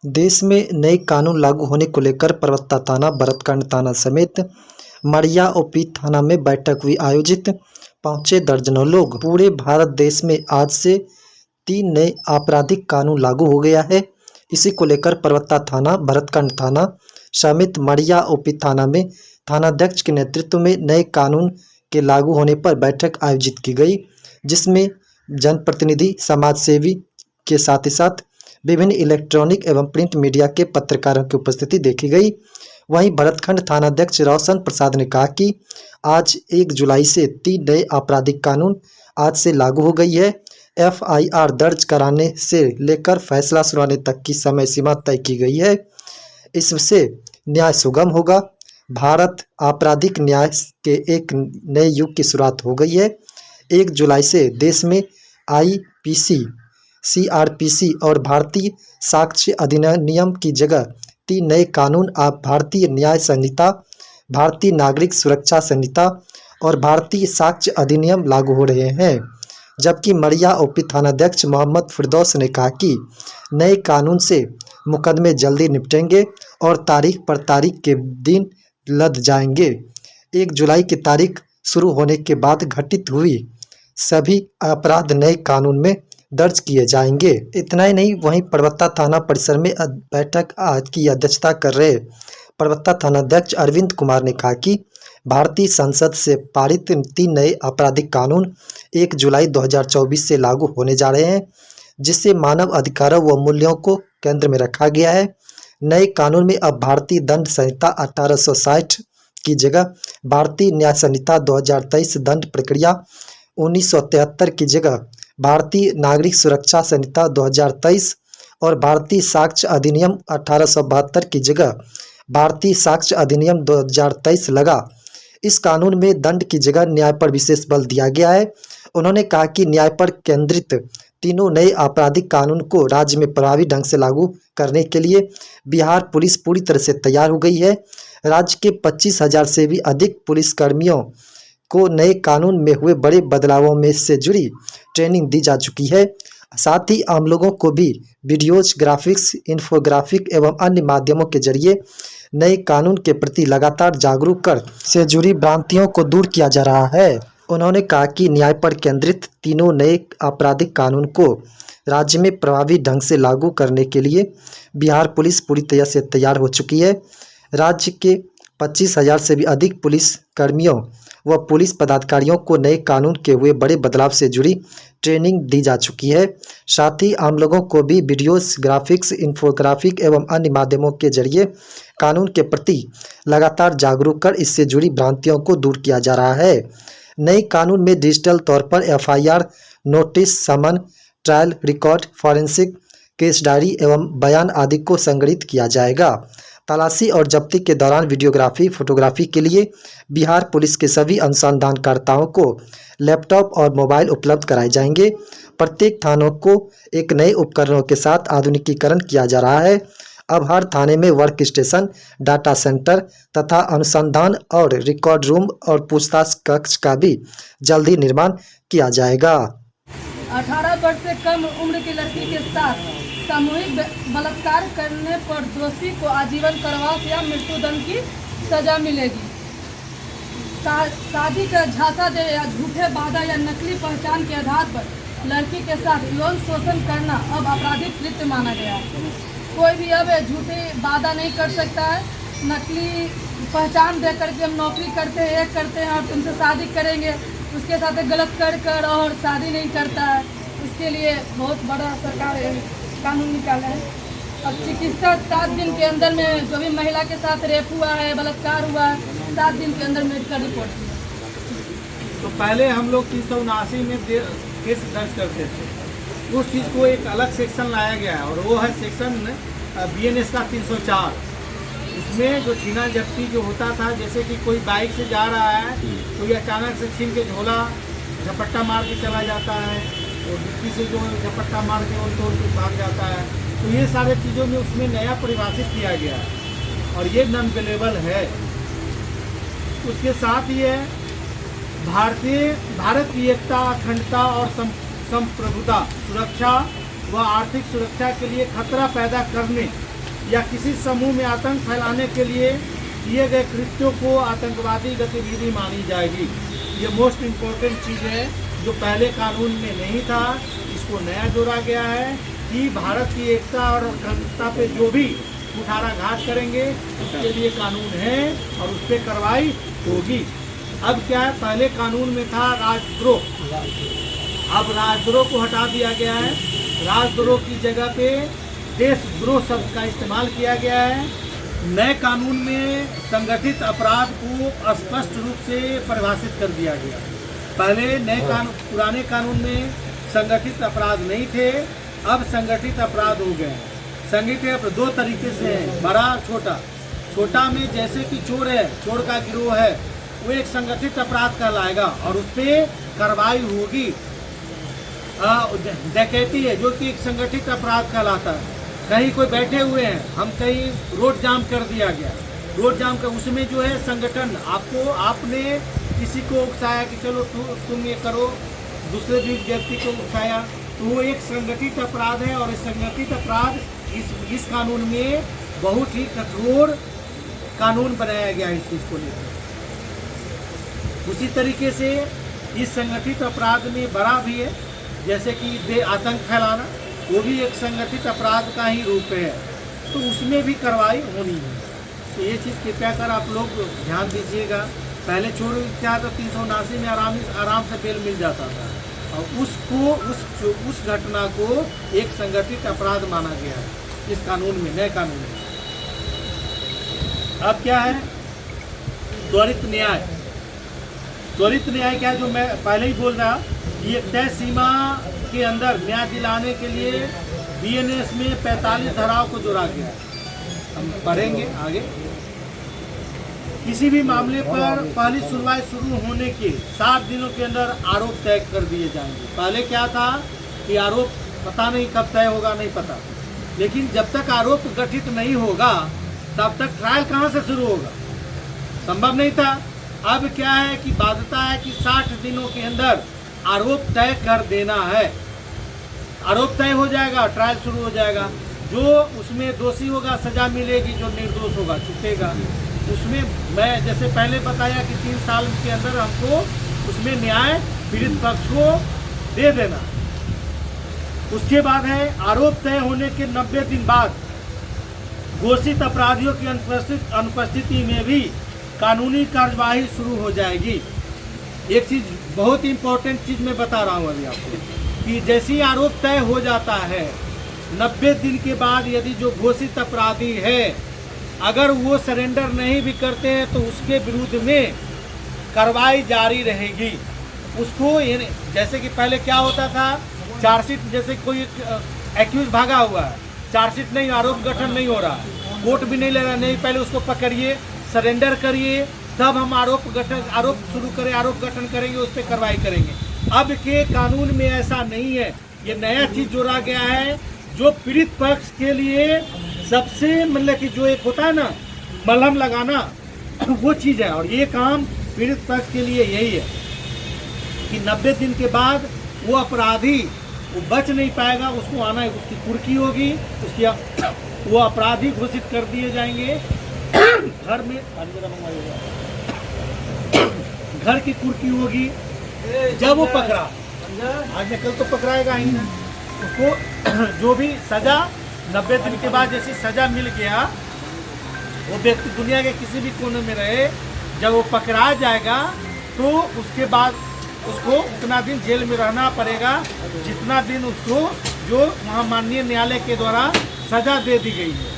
देश में नए कानून लागू होने को लेकर परबत्ता थाना, भरतकांड थाना समेत मड़िया और पीत थाना में बैठक हुई आयोजित। पहुंचे दर्जनों लोग। पूरे भारत देश में आज से 3 नए आपराधिक कानून लागू हो गया है। इसी को लेकर परबत्ता थाना, भरतकांड थाना समेत मड़िया और पीत थाना में थानाध्यक्ष के नेतृत्व में नए कानून के लागू होने पर बैठक आयोजित की गई, जिसमें जनप्रतिनिधि, समाजसेवी के साथ ही साथ विभिन्न इलेक्ट्रॉनिक एवं प्रिंट मीडिया के पत्रकारों की उपस्थिति देखी गई। वहीं भरतखंड थानाध्यक्ष रोशन प्रसाद ने कहा कि आज 1 जुलाई से 3 नए आपराधिक कानून आज से लागू हो गई है। एफआईआर दर्ज कराने से लेकर फैसला सुनाने तक की समय सीमा तय की गई है। इससे न्याय सुगम होगा। भारत आपराधिक न्याय के एक नए युग की शुरुआत हो गई है। 1 जुलाई से देश में आईपीसी, सीआरपीसी और भारतीय साक्ष्य अधिनियम की जगह 3 नए कानून आप भारतीय न्याय संहिता, भारतीय नागरिक सुरक्षा संहिता और भारतीय साक्ष्य अधिनियम लागू हो रहे हैं। जबकि मड़िया ओपी थानाध्यक्ष मोहम्मद फिरदौस ने कहा कि नए कानून से मुकदमे जल्दी निपटेंगे और तारीख पर तारीख के दिन लद जाएंगे। 1 जुलाई की तारीख शुरू होने के बाद घटित हुई सभी अपराध नए कानून में दर्ज किए जाएंगे। इतना ही नहीं, वहीं परबत्ता थाना परिसर में बैठक आज की अध्यक्षता कर रहे परबत्ता थानाध्यक्ष अरविंद कुमार ने कहा कि भारतीय संसद से पारित 3 नए आपराधिक कानून 1 जुलाई 2024 से लागू होने जा रहे हैं, जिससे मानव अधिकारों व मूल्यों को केंद्र में रखा गया है। नए कानून में अब भारतीय दंड संहिता 1860 की जगह भारतीय न्याय संहिता 2023, दंड प्रक्रिया 1973 की जगह भारतीय नागरिक सुरक्षा संहिता 2023 और भारतीय साक्ष्य अधिनियम 1872 की जगह भारतीय साक्ष्य अधिनियम 2023 लगा। इस कानून में दंड की जगह न्याय पर विशेष बल दिया गया है। उन्होंने कहा कि न्याय पर केंद्रित तीनों नए आपराधिक कानून को राज्य में प्रभावी ढंग से लागू करने के लिए बिहार पुलिस पूरी तरह से तैयार हो गई है। राज्य के 25,000 से भी अधिक पुलिसकर्मियों को नए कानून में हुए बड़े बदलावों में से जुड़ी ट्रेनिंग दी जा चुकी है। साथ ही आम लोगों को भी वीडियोज, ग्राफिक्स, इन्फोग्राफिक एवं अन्य माध्यमों के जरिए नए कानून के प्रति लगातार जागरूक कर से जुड़ी भ्रांतियों को दूर किया जा रहा है। उन्होंने कहा कि न्याय पर केंद्रित तीनों नए आपराधिक कानून को राज्य में प्रभावी ढंग से लागू करने के लिए बिहार पुलिस पूरी तरह से तैयार हो चुकी है। राज्य के 25,000 से भी अधिक पुलिस कर्मियों व पुलिस पदाधिकारियों को नए कानून के हुए बड़े बदलाव से जुड़ी ट्रेनिंग दी जा चुकी है। साथ ही आम लोगों को भी वीडियोस, ग्राफिक्स, इन्फोग्राफिक एवं अन्य माध्यमों के जरिए कानून के प्रति लगातार जागरूक कर इससे जुड़ी भ्रांतियों को दूर किया जा रहा है। नए कानून में डिजिटल तौर पर FIR, notice, summon, trial record, forensic, case diary एवं बयान आदि को संग्रहित किया जाएगा। तलाशी और जब्ती के दौरान वीडियोग्राफी, फोटोग्राफी के लिए बिहार पुलिस के सभी अनुसंधानकर्ताओं को लैपटॉप और मोबाइल उपलब्ध कराए जाएंगे। प्रत्येक थानों को एक नए उपकरणों के साथ आधुनिकीकरण किया जा रहा है। अब हर थाने में वर्क स्टेशन, डाटा सेंटर तथा अनुसंधान और रिकॉर्ड रूम और पूछताछ कक्ष का भी जल्दी निर्माण किया जाएगा। 18 वर्ष से कम उम्र की लड़की के साथ सामूहिक बलात्कार करने पर दोषी को आजीवन कारावास या मृत्युदंड की सजा मिलेगी। शादी का झांसा दे या झूठे वादा या नकली पहचान के आधार पर लड़की के साथ यौन शोषण करना अब आपराधिक कृत्य माना गया है। कोई भी अब झूठे वादा नहीं कर सकता है। नकली पहचान दे करके हम नौकरी करते हैं, एक करते हैं और तुमसे शादी करेंगे, उसके साथ गलत कर और शादी नहीं करता है। इसके लिए बहुत बड़ा सरकार कानून निकाला है। अब चिकित्सा 7 दिन के अंदर में जो भी महिला के साथ रेप हुआ है, बलात्कार हुआ है, 7 दिन के अंदर मेडिकल रिपोर्ट किया। तो पहले हम लोग 379 में केस दर्ज करते थे, उस चीज़ को एक अलग सेक्शन लाया गया है और वो है सेक्शन BNS का 304। इसमें जो छीना झपटी जो होता था, जैसे कि कोई बाइक से जा रहा है, कोई अचानक से छीन के झोला झपट्टा मार के चला जाता है और डिक्की से जो झपट्टा मार के और तोड़ के भाग जाता है, तो ये सारे चीज़ों में उसमें नया परिभाषित किया गया है और ये नॉन बेलेबल है। उसके साथ ही है भारत की एकता, अखंडता और संप्रभुता, सुरक्षा व आर्थिक सुरक्षा के लिए खतरा पैदा करने या किसी समूह में आतंक फैलाने के लिए किए गए कृत्यों को आतंकवादी गतिविधि मानी जाएगी। ये मोस्ट इम्पोर्टेंट चीज़ है जो पहले कानून में नहीं था, इसको नया जोड़ा गया है कि भारत की एकता और अखंडता पे जो भी कुठाराघात करेंगे उसके लिए कानून है और उस पर कार्रवाई होगी। अब क्या है, पहले कानून में था राजद्रोह, अब राजद्रोह को हटा दिया गया है। राजद्रोह की जगह पे देशद्रोह शब्द का इस्तेमाल किया गया है। नए कानून में संगठित अपराध को स्पष्ट रूप से परिभाषित कर दिया गया। पहले पुराने कानून में संगठित अपराध नहीं थे, अब संगठित अपराध हो गए। संगठित दो तरीके से है, बड़ा छोटा। छोटा में जैसे कि चोर है, चोर का गिरोह है, वो एक संगठित अपराध कहलाएगा और उस पर कार्रवाई होगी। डकैती है जो कि एक संगठित अपराध कहलाता है। कहीं कोई बैठे हुए हैं, हम कहीं रोड जाम कर दिया गया, रोड जाम कर उसमें जो है संगठन आपने किसी को उकसाया कि चलो तुम ये करो, दूसरे भी व्यक्ति को उकसाया, तो वो एक संगठित अपराध है। और इस संगठित अपराध इस कानून में बहुत ही कठोर कानून बनाया गया है इस चीज़ को लेकर। उसी तरीके से इस संगठित अपराध में बड़ा भी है, जैसे कि आतंक फैलाना, वो भी एक संगठित अपराध का ही रूप है, तो उसमें भी कार्रवाई होनी है। तो ये चीज़ कृपया कर आप लोग ध्यान दीजिएगा। पहले चोरी क्या था, 379 में आराम से बेल मिल जाता था और उस घटना को एक संगठित अपराध माना गया है इस कानून में, नए कानून में। अब क्या है, त्वरित न्याय। त्वरित न्याय क्या है, जो मैं पहले ही बोल रहा, ये तय सीमा के अंदर न्याय दिलाने के लिए बीएनएस में 45 धाराओं को जोड़ा गया है। हम पढ़ेंगे आगे। किसी भी मामले पर पहली सुनवाई शुरू होने के 7 दिनों के अंदर आरोप तय कर दिए जाएंगे। पहले क्या था कि आरोप पता नहीं कब तय होगा, नहीं पता, लेकिन जब तक आरोप गठित नहीं होगा तब तक ट्रायल कहाँ से शुरू होगा, संभव नहीं था। अब क्या है कि बाध्यता है कि 60 दिनों के अंदर आरोप तय कर देना है। आरोप तय हो जाएगा, ट्रायल शुरू हो जाएगा। जो उसमें दोषी होगा सजा मिलेगी, जो निर्दोष होगा छूटेगा। उसमें मैं जैसे पहले बताया कि 3 साल के अंदर हमको उसमें न्याय पीड़ित पक्ष को दे देना। उसके बाद है आरोप तय होने के 90 दिन बाद घोषित अपराधियों की अनुपस्थिति में भी कानूनी कार्यवाही शुरू हो जाएगी। एक चीज़ बहुत ही इम्पोर्टेंट चीज़ मैं बता रहा हूँ अभी आपको कि जैसे ही आरोप तय हो जाता है 90 दिन के बाद यदि जो घोषित अपराधी है अगर वो सरेंडर नहीं भी करते हैं तो उसके विरुद्ध में कार्रवाई जारी रहेगी। उसको जैसे कि पहले क्या होता था, चार्जशीट, जैसे कोई एक्यूज भागा हुआ है, चार्जशीट नहीं, आरोप गठन नहीं हो रहा, कोर्ट भी नहीं ले रहा, नहीं, पहले उसको पकड़िए, सरेंडर करिए, तब हम आरोप शुरू करें, आरोप गठन करेंगे, उस पर कार्रवाई करेंगे। अब के कानून में ऐसा नहीं है। ये नया चीज़ जोड़ा गया है जो पीड़ित पक्ष के लिए सबसे मतलब कि जो एक होता है ना मलहम लगाना, वो चीज़ है। और ये काम पीड़ित पक्ष के लिए यही है कि 90 दिन के बाद वो अपराधी वो बच नहीं पाएगा, उसको आना है, उसकी कुर्की होगी, उसकी वो अपराधी घोषित कर दिए जाएंगे। घर में घर की कुर्की होगी जब वो पकड़ा, आज कल तो पकड़ाएगा ही ना उसको। जो भी सजा 90 दिन के बाद जैसी सजा मिल गया, वो व्यक्ति दुनिया के किसी भी कोने में रहे, जब वो पकड़ा जाएगा तो उसके बाद उसको उतना दिन जेल में रहना पड़ेगा जितना दिन उसको जो वहाँ माननीय न्यायालय के द्वारा सजा दे दी गई है।